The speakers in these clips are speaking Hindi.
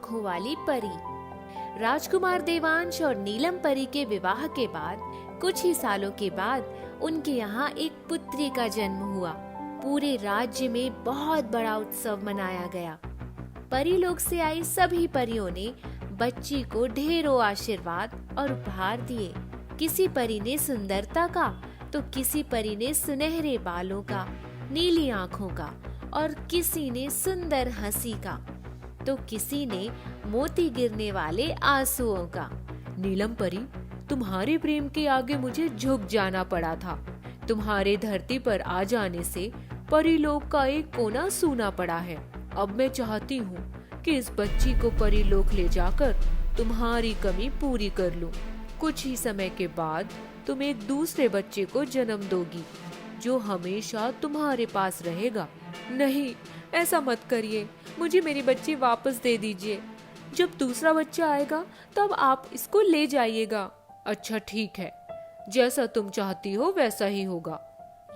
आंखों वाली परी। राजकुमार देवांश और नीलम परी के विवाह के बाद कुछ ही सालों के बाद उनके यहाँ एक पुत्री का जन्म हुआ। पूरे राज्य में बहुत बड़ा उत्सव मनाया गया। परी लोक से आई सभी परियों ने बच्ची को ढेरों आशीर्वाद और उपहार दिए। किसी परी ने सुंदरता का, तो किसी परी ने सुनहरे बालों का, नीली आंखों का, और किसी ने सुंदर हंसी का, तो किसी ने मोती गिरने वाले आंसुओं का। नीलम परी, तुम्हारे प्रेम के आगे मुझे झुक जाना पड़ा था। तुम्हारे धरती पर आ जाने से परीलोक का एक कोना सूना पड़ा है। अब मैं चाहती हूँ कि इस बच्ची को परीलोक ले जाकर तुम्हारी कमी पूरी कर लूं। कुछ ही समय के बाद तुम एक दूसरे बच्चे को जन्म दोगी जो हमेशा तुम्हारे पास रहेगा। नहीं, ऐसा मत करिए। मुझे मेरी बच्ची वापस दे दीजिए। जब दूसरा बच्चा आएगा तब आप इसको ले जाइएगा। अच्छा ठीक है, जैसा तुम चाहती हो वैसा ही होगा।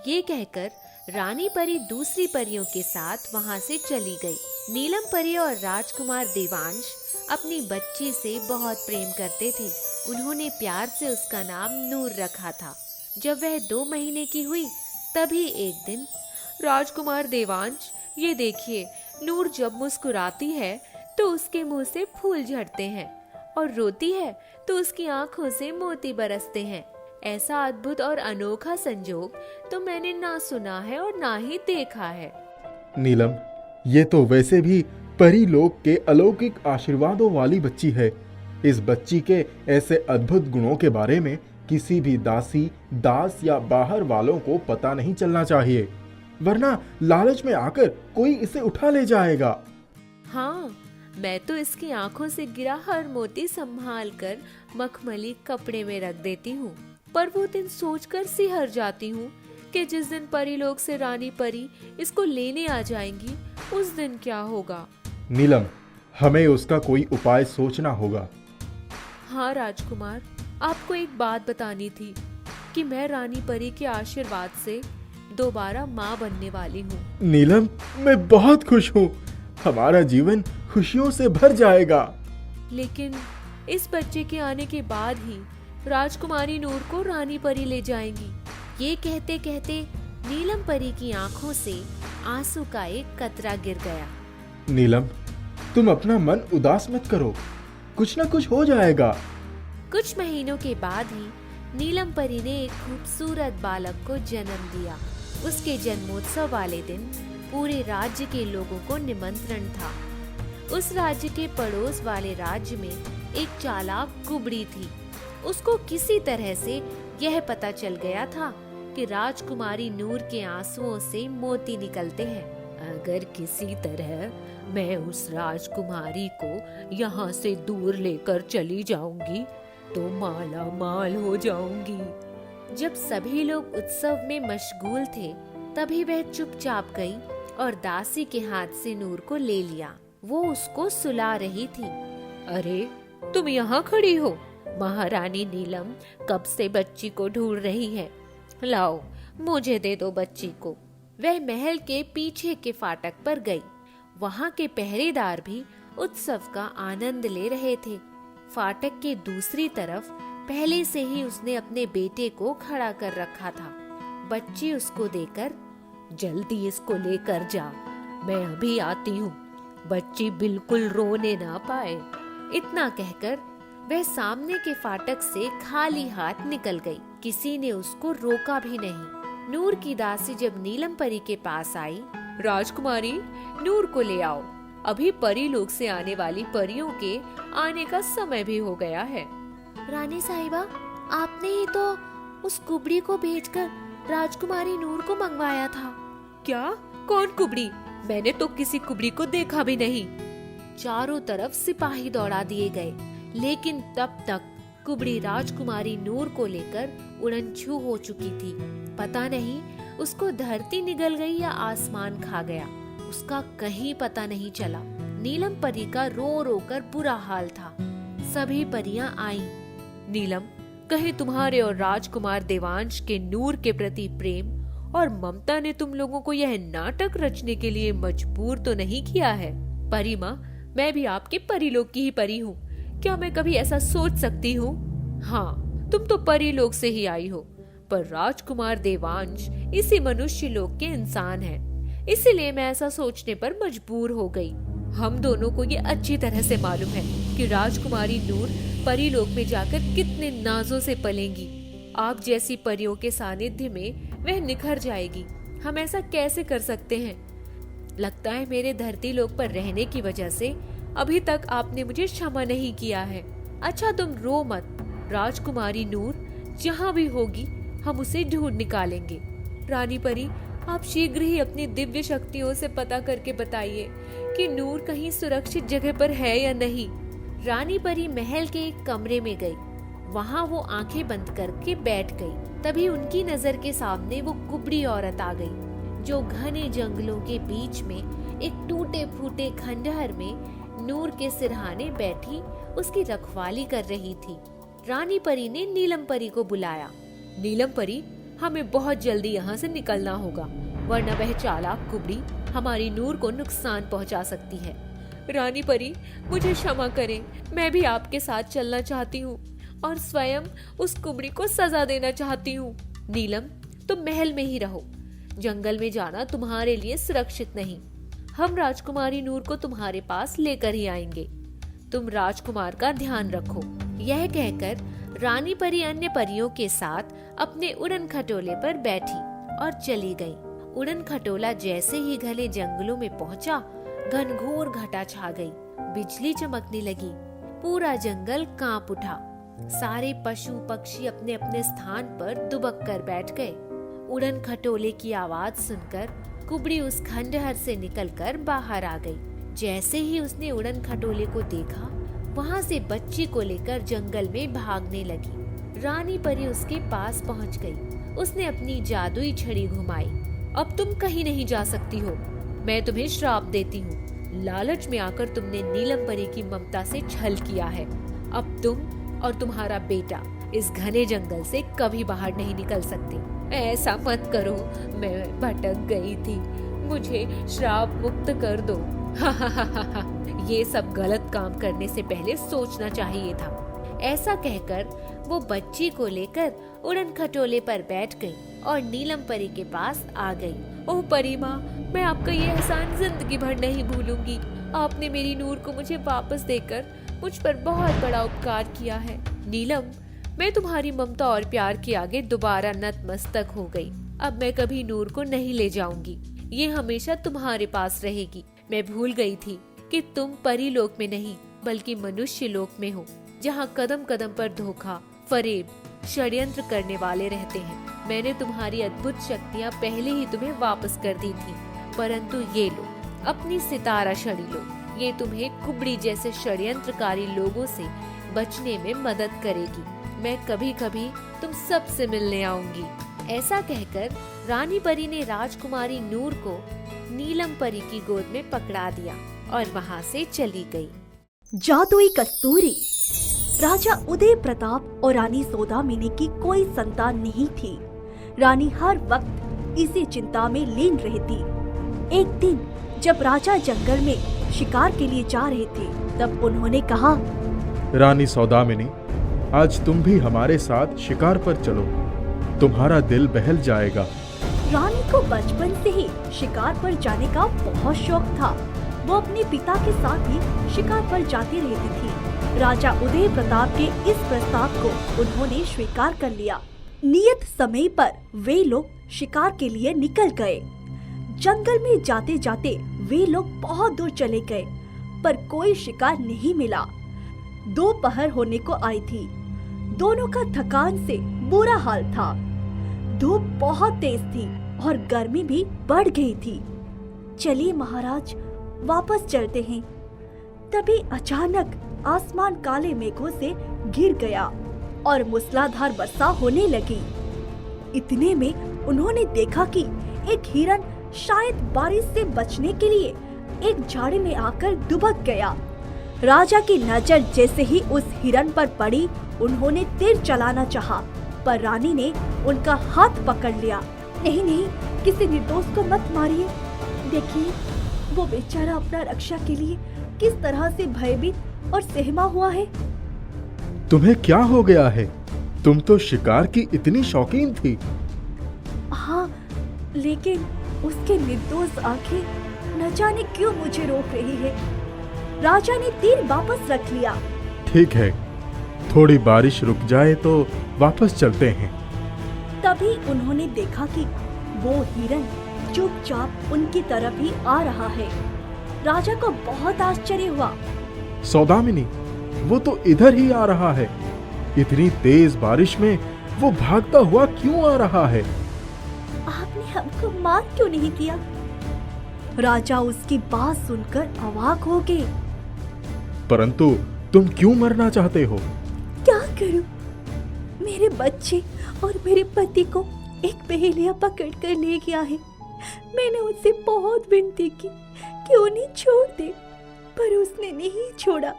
ये कहकर रानी परी दूसरी परियों के साथ वहाँ से चली गई। नीलम परी और राजकुमार देवांश अपनी बच्ची से बहुत प्रेम करते थे। उन्होंने प्यार से उसका नाम नूर रखा था। जब वह 2 महीने की हुई तभी एक दिन, राजकुमार देवांश, ये देखिए, नूर जब मुस्कुराती है तो उसके मुंह से फूल झड़ते हैं और रोती है तो उसकी आंखों से मोती बरसते हैं। ऐसा अद्भुत और अनोखा संजोग तो मैंने ना सुना है और ना ही देखा है। नीलम, ये तो वैसे भी परीलोक के अलौकिक आशीर्वादों वाली बच्ची है। इस बच्ची के ऐसे अद्भुत गुणों के बारे में किसी भी दासी, दास या बाहर वालों को पता नहीं चलना चाहिए, वरना लालच में आकर कोई इसे उठा ले जाएगा। हाँ, मैं तो इसकी आंखों से गिरा हर मोती संभाल कर मखमली कपड़े में रख देती हूँ। पर वो दिन सोचकर सिहर जाती हूँ कि जिस दिन परीलोक से रानी परी इसको लेने आ जाएंगी, उस दिन क्या होगा। नीलम, हमें उसका कोई उपाय सोचना होगा। हाँ राजकुमार, आपको एक बात बतानी थी कि मैं रानी परी के आशीर्वाद से दोबारा माँ बनने वाली हूँ। नीलम, मैं बहुत खुश हूँ। हमारा जीवन खुशियों से भर जाएगा। लेकिन इस बच्चे के आने के बाद ही राजकुमारी नूर को रानी परी ले जाएंगी। ये कहते कहते नीलम परी की आंखों से आंसू का एक कतरा गिर गया। नीलम, तुम अपना मन उदास मत करो, कुछ न कुछ हो जाएगा। कुछ महीनों के बाद ही नीलम परी ने एक खूबसूरत बालक को जन्म दिया। उसके जन्मोत्सव वाले दिन पूरे राज्य के लोगों को निमंत्रण था। उस राज्य के पड़ोस वाले राज्य में एक चालाक कुबड़ी थी। उसको किसी तरह से यह पता चल गया था कि राजकुमारी नूर के आंसुओं से मोती निकलते हैं। अगर किसी तरह मैं उस राजकुमारी को यहाँ से दूर लेकर चली जाऊंगी तो माला माल हो जाऊंगी। जब सभी लोग उत्सव में मशगूल थे तभी वह चुपचाप गई और दासी के हाथ से नूर को ले लिया। वो उसको सुला रही थी। अरे, तुम यहाँ खड़ी हो? महारानी नीलम कब से बच्ची को ढूंढ रही है। लाओ, मुझे दे दो बच्ची को। वह महल के पीछे के फाटक पर गई। वहाँ के पहरेदार भी उत्सव का आनंद ले रहे थे। फाटक के दूसरी तरफ पहले से ही उसने अपने बेटे को खड़ा कर रखा था। बच्ची उसको देकर, जल्दी इसको लेकर जा, मैं अभी आती हूँ। बच्ची बिल्कुल रोने ना पाए। इतना कहकर वह सामने के फाटक से खाली हाथ निकल गई। किसी ने उसको रोका भी नहीं। नूर की दासी जब नीलम परी के पास आई, राजकुमारी, नूर को ले आओ। अभी परीलोक से आने वाली परियों के आने का समय भी हो गया है। रानी साहिबा, आपने ही तो उस कुबड़ी को भेजकर राजकुमारी नूर को मंगवाया था। क्या? कौन कुबड़ी? मैंने तो किसी कुबड़ी को देखा भी नहीं। चारों तरफ सिपाही दौड़ा दिए गए, लेकिन तब तक कुबड़ी राजकुमारी नूर को लेकर उड़नछू हो चुकी थी। पता नहीं उसको धरती निगल गई या आसमान खा गया, उसका कहीं पता नहीं चला। नीलम परी का रो रो कर बुरा हाल था। सभी परियां आईं। नीलम, कहीं तुम्हारे और राजकुमार देवांश के नूर के प्रति प्रेम और ममता ने तुम लोगों को यह नाटक रचने के लिए मजबूर तो नहीं किया है? परी माँ, मैं भी आपके परीलोक की ही परी हूँ। क्या मैं कभी ऐसा सोच सकती हूँ? हाँ, तुम तो परीलोक से ही आई हो, पर राजकुमार देवांश इसी मनुष्य लोक के इंसान हैं। इसीलिए मैं ऐसा सोचने पर मजबूर हो गई। हम दोनों को ये अच्छी तरह से मालूम है कि राजकुमारी नूर परीलोक में जाकर कितने नाजों से पलेंगी। आप जैसी परियों के सानिध्य में वह निखर जाएगी। हम ऐसा कैसे कर सकते हैं? लगता है मेरे धरती लोक पर रहने की वजह से अभी तक आपने मुझे क्षमा नहीं किया है। अच्छा, तुम रो मत। राजकुमारी नूर जहाँ भी होगी हम उसे ढूंढ निकालेंगे। रानी परी, आप शीघ्र ही अपनी दिव्य शक्तियों से पता करके बताइए कि नूर कहीं सुरक्षित जगह पर है या नहीं। रानी परी महल के एक कमरे में गई। वहाँ वो आंखें बंद करके बैठ गई। तभी उनकी नजर के सामने वो कुबड़ी औरत आ गई, जो घने जंगलों के बीच में एक टूटे फूटे खंडहर में नूर के सिरहाने बैठी उसकी रखवाली कर रही थी। रानी परी ने नीलम परी को बुलाया। नीलम परी, हमें बहुत जल्दी यहाँ से निकलना होगा, वरना वह चालाक कुबड़ी हमारी नूर को नुकसान पहुँचा सकती है। रानी परी, मुझे क्षमा करें, मैं भी आपके साथ चलना चाहती हूँ और स्वयं उस कुबड़ी को सजा देना चाहती हूँ। नीलम, तुम महल में ही रहो। जंगल में जाना तुम्हारे लिए सुरक्षित नहीं। हम राजकुमारी नूर को तुम्हारे पास लेकर ही आएंगे। तुम राजकुमार का ध्यान रखो। यह कहकर रानी परी अन्य परियों के साथ अपने उड़न खटोले पर बैठी और चली गई। उड़न खटोला जैसे ही घने जंगलों में पहुंचा, घनघोर घटा छा गई। बिजली चमकने लगी। पूरा जंगल कांप उठा। सारे पशु पक्षी अपने अपने स्थान पर दुबक कर बैठ गए। उड़न खटोले की आवाज सुनकर कुबड़ी उस खंडहर से निकलकर बाहर आ गई। जैसे ही उसने उड़न खटोले को देखा, वहाँ से बच्ची को लेकर जंगल में भागने लगी। रानी परी उसके पास पहुँच गई। उसने अपनी जादुई छड़ी घुमाई। अब तुम कहीं नहीं जा सकती हो। मैं तुम्हें श्राप देती हूँ। लालच में आकर तुमने नीलम परी की ममता से छल किया है। अब तुम और तुम्हारा बेटा इस घने जंगल से कभी बाहर नहीं निकल सकते। ऐसा मत करो, मैं भटक गई थी, मुझे श्राप मुक्त कर दो। ये सब गलत काम करने से पहले सोचना चाहिए था। ऐसा कहकर वो बच्ची को लेकर उड़न खटोले पर बैठ गई और नीलम परी के पास आ गई। ओह परी माँ, मैं आपका ये एहसान जिंदगी भर नहीं भूलूंगी। आपने मेरी नूर को मुझे वापस देकर मुझ पर बहुत बड़ा उपकार किया है। नीलम, मैं तुम्हारी ममता और प्यार के आगे दोबारा नतमस्तक हो गई। अब मैं कभी नूर को नहीं ले जाऊंगी। ये हमेशा तुम्हारे पास रहेगी। मैं भूल गई थी कि तुम परीलोक में नहीं बल्कि मनुष्य लोक में हो, जहाँ कदम कदम पर धोखा, फरेब, षड्यंत्र करने वाले रहते हैं। मैंने तुम्हारी अद्भुत शक्तियाँ पहले ही तुम्हें वापस कर दी थी, परंतु ये लो अपनी सितारा छड़ी लो। ये तुम्हें कुबड़ी जैसे षड्यंत्रकारी लोगों से बचने में मदद करेगी। मैं कभी कभी तुम सबसे मिलने आऊंगी। ऐसा कहकर रानी परी ने राजकुमारी नूर को नीलम परी की गोद में पकड़ा दिया और वहाँ से चली गई। जादुई कस्तूरी। राजा उदय प्रताप और रानी सौदामिनी की कोई संतान नहीं थी। रानी हर वक्त इसी चिंता में लीन रहती। एक दिन जब राजा जंगल में शिकार के लिए जा रहे थे, तब उन्होंने कहा, रानी सौदामिनी, आज तुम भी हमारे साथ शिकार पर चलो, तुम्हारा दिल बहल जाएगा। रानी को बचपन से ही शिकार पर जाने का बहुत शौक था। वो अपने पिता के साथ ही शिकार पर जाती रहती थी। राजा उदय प्रताप के इस प्रस्ताव को उन्होंने स्वीकार कर लिया। नियत समय पर वे लोग शिकार के लिए निकल गए। जंगल में जाते जाते वे लोग बहुत दूर चले गए, पर कोई शिकार नहीं मिला। दोपहर होने को आई थी। दोनों का थकान से बुरा हाल था। धूप बहुत तेज थी और गर्मी भी बढ़ गई थी। चलिए महाराज, वापस चलते हैं। तभी अचानक आसमान काले मेघों से घिर गया और मूसलाधार वर्षा होने लगी। इतने में उन्होंने देखा कि एक हिरन शायद बारिश से बचने के लिए एक झाड़ी में आकर दुबक गया। राजा की नजर जैसे ही उस हिरन पर पड़ी, उन्होंने तीर चलाना चाहा, पर रानी ने उनका हाथ पकड़ लिया। नहीं नहीं, किसी निर्दोष को मत मारिए। देखिए, वो बेचारा अपना रक्षा के लिए किस तरह से भयभीत और सहमा हुआ है। तुम्हें क्या हो गया है? तुम तो शिकार की इतनी शौकीन थी। हाँ, लेकिन उसके निर्दोष आंखें न जाने क्यों मुझे रोक रही है। राजा ने तीर वापस रख लिया। ठीक है, थोड़ी बारिश रुक जाए तो वापस चलते हैं। तभी उन्होंने देखा कि वो हिरन चुपचाप उनकी तरफ ही आ रहा है। राजा को बहुत आश्चर्य हुआ। सौदामिनी, वो तो इधर ही आ रहा है। इतनी तेज बारिश में वो भागता हुआ क्यों आ रहा है? आपने हमको मार क्यों नहीं दिया? राजा उसकी बात सुनकर अवाक हो गए। परंतु तुम क्यों मरना चाहते हो? क्या करूं? मेरे बच्चे और मेरे पति को एक पहेलिया पकड़ कर ले गया है। मैंने उससे बहुत विनती की कि उन्हें छोड़ दे, पर उसने नहीं छोड़ा।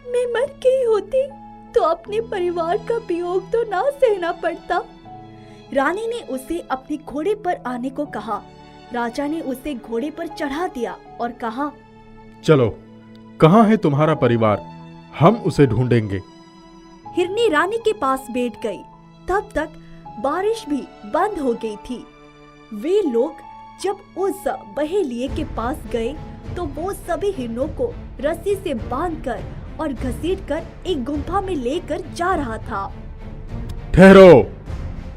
मैं मर गई होती तो अपने परिवार का वियोग तो ना सहना पड़ता। रानी ने उसे अपने घोड़े पर आने को कहा। राजा ने उसे घोड़े पर चढ़ा दिया और कहा, चलो, कहाँ है तुम्हारा परिवार? हम उसे ढूंढेंगे। हिरनी रानी के पास बैठ गई। तब तक बारिश भी बंद हो गई थी। वे लोग जब उस बहेलिये के पास गए तो वो सभी हिरणों को रस्सी से बांधकर और घसीटकर एक गुफा में लेकर जा रहा था। ठहरो,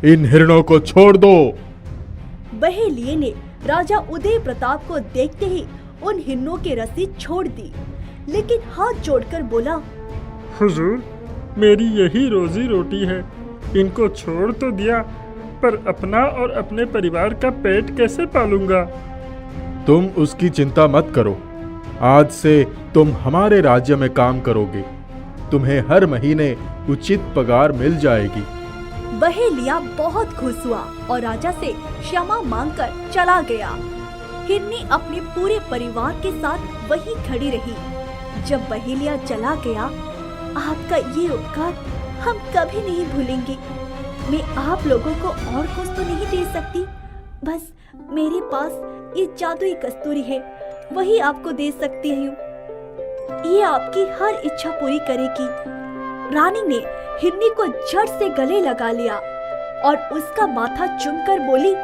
इन हिरणों को छोड़ दो। बहेलिये ने राजा उदय प्रताप को देखते ही उन हिरणों की रस्सी छोड़ दी, लेकिन हाथ जोड़कर बोला, हुजूर, मेरी यही रोजी रोटी है। इनको छोड़ तो दिया, पर अपना और अपने परिवार का पेट कैसे पालूंगा? तुम उसकी चिंता मत करो। आज से तुम हमारे राज्य में काम करोगे। तुम्हें हर महीने उचित पगार मिल जाएगी। बहेलिया बहुत खुश हुआ और राजा से क्षमा मांगकर चला गया। हिरनी अपने पूरे परिवार के साथ वहीं खड़ी रही। जब बहेलिया चला गया, आपका ये उपकार हम कभी नहीं भूलेंगे। मैं आप लोगों को और कुछ तो नहीं दे सकती, बस मेरे पास ये जादुई कस्तूरी है, वही आपको दे सकती हूँ। ये आपकी हर इच्छा पूरी करेगी। रानी ने हिरनी को झट से गले लगा लिया और उसका माथा चूमकर बोली,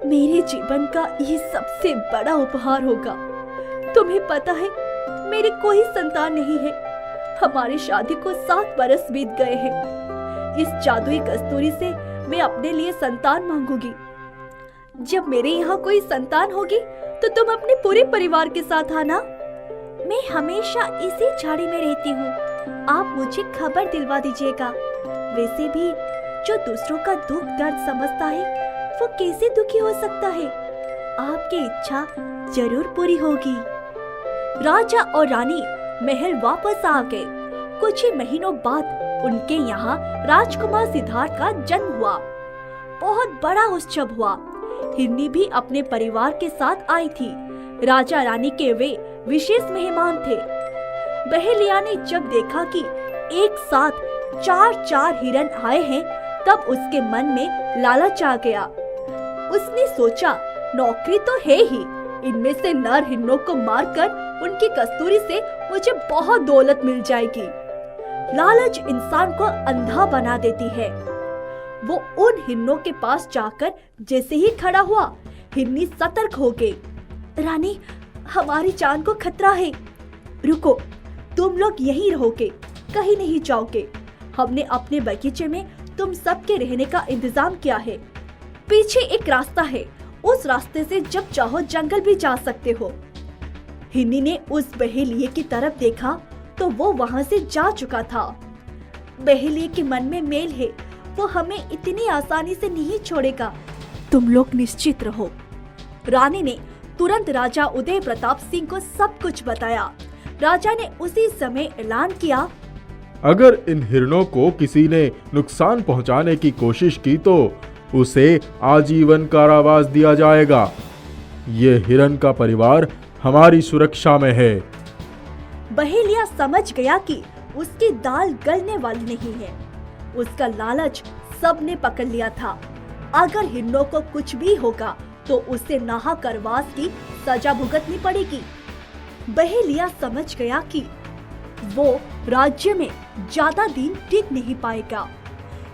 मेरे जीवन का ये सबसे बड़ा उपहार होगा। तुम्हें पता है, मेरी कोई संतान नहीं है। हमारी शादी को 7 बरस बीत गए हैं। इस जादुई कस्तूरी से मैं अपने लिए संतान मांगूंगी। जब मेरे यहाँ कोई संतान होगी तो तुम अपने पूरे परिवार के साथ आना। मैं हमेशा इसी झाड़ी में रहती हूँ। आप मुझे खबर दिलवा दीजिएगा। वैसे भी जो दूसरों का दुख दर्द समझता है वो कैसे दुखी हो सकता है? आपकी इच्छा जरूर पूरी होगी। राजा और रानी महल वापस आ गए। कुछ ही महीनों बाद उनके यहाँ राजकुमार सिद्धार्थ का जन्म हुआ। बहुत बड़ा उत्सव हुआ। हिरनी भी अपने परिवार के साथ आई थी। राजा रानी के वे विशेष मेहमान थे। बहेलिया ने जब देखा कि एक साथ 4 हिरन आए हैं, तब उसके मन में लालच आ गया। उसने सोचा, नौकरी तो है ही, इनमें से नर हिरणों को मारकर उनकी कस्तूरी से मुझे बहुत दौलत मिल जाएगी। लालच इंसान को अंधा बना देती है। वो उन हिरणों के पास जाकर जैसे ही खड़ा हुआ, हिरनी सतर्क हो गई। रानी, हमारी जान को खतरा है। रुको, तुम लोग यहीं रहोगे, कहीं नहीं जाओगे। हमने अपने बगीचे में तुम सबके रहने का इंतजाम किया है। पीछे एक रास्ता है, उस रास्ते से जब चाहो जंगल भी जा सकते हो। हिरनी ने उस बहेलिये की तरफ देखा तो वो वहाँ से जा चुका था। बहेलिये के मन में मेल है, वो हमें इतनी आसानी से नहीं छोड़ेगा। तुम लोग निश्चित रहो। रानी ने तुरंत राजा उदय प्रताप सिंह को सब कुछ बताया। राजा ने उसी समय ऐलान किया, अगर इन हिरणों को किसी ने नुकसान पहुंचाने की कोशिश की तो उसे आजीवन कारावास दिया जाएगा। ये हिरण का परिवार हमारी सुरक्षा में है। बहेलिया समझ गया कि उसकी दाल गलने वाली नहीं है। उसका लालच सबने पकड़ लिया था। अगर हिरणों को कुछ भी होगा तो उसे नाहक करवास की सजा भुगतनी पड़ेगी। बहेलिया समझ गया कि वो राज्य में ज्यादा दिन टिक नहीं पाएगा।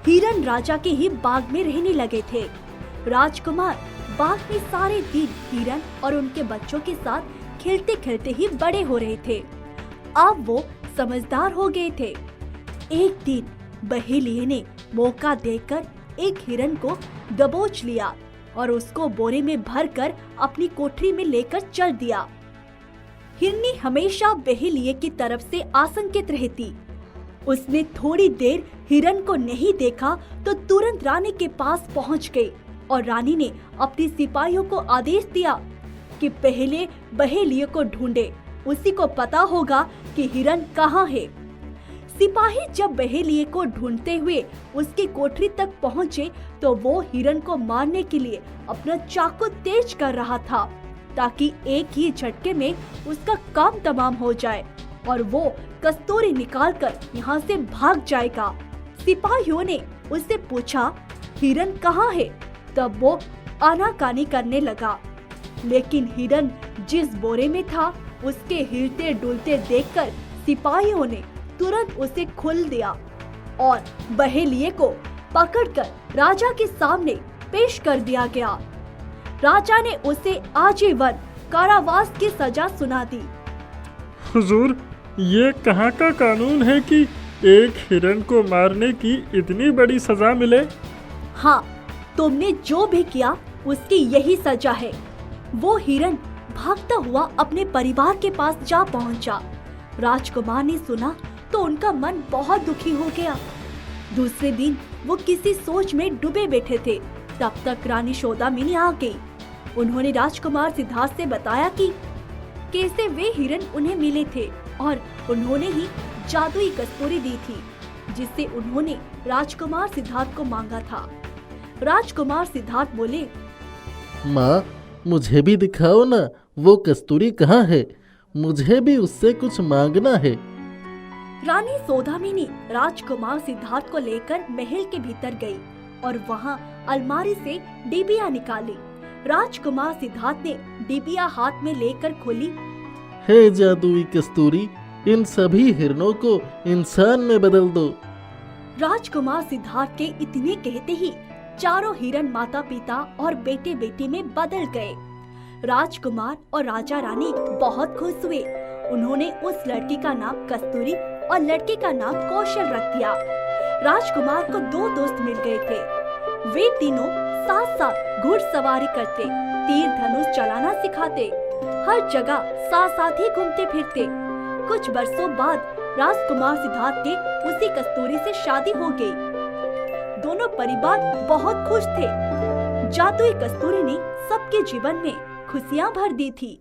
हिरन राजा के ही बाग में रहने लगे थे। राजकुमार बाग में सारे दिन हिरन और उनके बच्चों के साथ खेलते खेलते ही बड़े हो रहे थे। अब वो समझदार हो गए थे। एक दिन बहेलिये ने मौका देखकर एक हिरन को दबोच लिया और उसको बोरे में भरकर अपनी कोठरी में लेकर चल दिया। हिरनी हमेशा बहेलिये की तरफ से आशंकित रहती। उसने थोड़ी देर हिरन को नहीं देखा तो तुरंत रानी के पास पहुंच गई और रानी ने अपने सिपाहियों को आदेश दिया कि पहले बहेलिये को ढूंढे, उसी को पता होगा कि हिरन कहाँ है। सिपाही जब बहेलिये को ढूंढते हुए उसकी कोठरी तक पहुँचे तो वो हिरन को मारने के लिए अपना चाकू तेज कर रहा था ताकि एक ही झटके में उसका काम तमाम हो जाए और वो कस्तूरी निकालकर यहाँ से भाग जाएगा। सिपाहियों ने उससे पूछा हिरन कहाँ है, तब वो आनाकानी करने लगा, लेकिन हिरन जिस बोरे में था उसके हिलते डुलते देखकर सिपाहियों ने तुरंत उसे खोल दिया और बहेलिये को पकड़कर राजा के सामने पेश कर दिया गया। राजा ने उसे आजीवन कारावास की सजा सुना दी। हुजूर, ये कहाँ का कानून है कि एक हिरन को मारने की इतनी बड़ी सजा मिले? हाँ, तुमने जो भी किया उसकी यही सजा है। वो हिरन भागता हुआ अपने परिवार के पास जा पहुंचा। राजकुमार ने सुना तो उनका मन बहुत दुखी हो गया। दूसरे दिन वो किसी सोच में डूबे बैठे थे, तब तक रानी सौदामिनी आ गई। उन्होंने राजकुमार सिद्धार्थ से बताया कि कैसे वे हिरन उन्हें मिले थे और उन्होंने ही जादुई कस्तूरी दी थी जिससे उन्होंने राजकुमार सिद्धार्थ को मांगा था। राजकुमार सिद्धार्थ बोले, माँ, मुझे भी दिखाओ ना, वो कस्तूरी कहाँ है? मुझे भी उससे कुछ मांगना है। रानी सौदामिनी राजकुमार सिद्धार्थ को लेकर महल के भीतर गई और वहाँ अलमारी से डिबिया निकाली। राजकुमार सिद्धार्थ ने डिबिया हाथ में लेकर खोली। हे जादुई कस्तूरी, इन सभी हिरनों को इंसान में बदल दो। राजकुमार सिद्धार्थ के इतने कहते ही चारों हिरन माता पिता और बेटे बेटी में बदल गए। राजकुमार और राजा रानी बहुत खुश हुए। उन्होंने उस लड़की का नाम कस्तूरी और लड़के का नाम कौशल रख दिया। राजकुमार को 2 दोस्त मिल गए थे। वे तीनों साथ साथ घुड़सवारी करते, तीर धनुष चलाना सिखाते, हर जगह साथ साथ ही घूमते फिरते। कुछ बरसों बाद राजकुमार सिद्धार्थ के उसी कस्तूरी से शादी हो गई। दोनों परिवार बहुत खुश थे। जादुई कस्तूरी ने सबके जीवन में खुशियाँ भर दी थी।